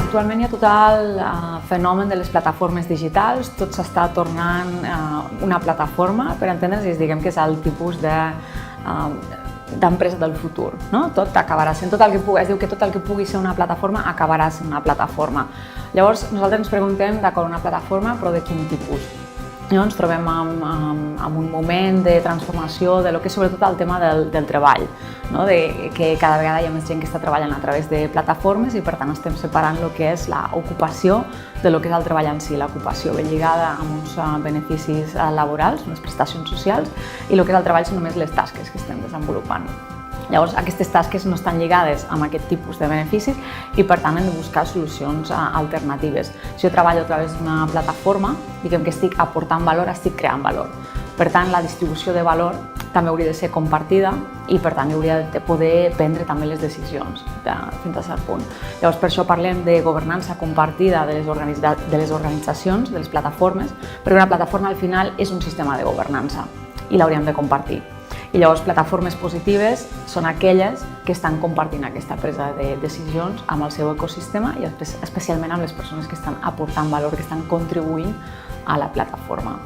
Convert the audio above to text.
Actualment hi ha tot el fenomen de les plataformes digitals, tot s'està tornant una plataforma, per entendre'ns, i diguem que és el tipus d'empresa del futur, no? Tot acabarà sent, es diu que tot el que pugui ser una plataforma acabarà sent una plataforma. Llavors, nosaltres ens preguntem d'acord una plataforma, però de quin tipus? Ens trobem en un moment de transformació de lo que és sobretot el tema del treball, que cada vegada hi ha més gent que està treballant a través de plataformes i per tant estem separant el que és l'ocupació de lo que és el treball en si, l'ocupació ben lligada amb uns beneficis laborals, unes prestacions socials, i el que és el treball són només les tasques que estem desenvolupant. Llavors, aquestes tasques no estan lligades amb aquest tipus de beneficis i, per tant, hem de buscar solucions alternatives. Si jo treballo a través d'una plataforma, diguem que estic aportant valor, estic creant valor. Per tant, la distribució de valor també hauria de ser compartida i, per tant, hauria de poder prendre també les decisions fins a cert punt. Llavors, per això parlem de governança compartida de les organitzacions, de les plataformes, perquè una plataforma, al final, és un sistema de governança i l'hauríem de compartir. I llavors, plataformes positives són aquelles que estan compartint aquesta presa de decisions amb el seu ecosistema i especialment amb les persones que estan aportant valor, que estan contribuint a la plataforma.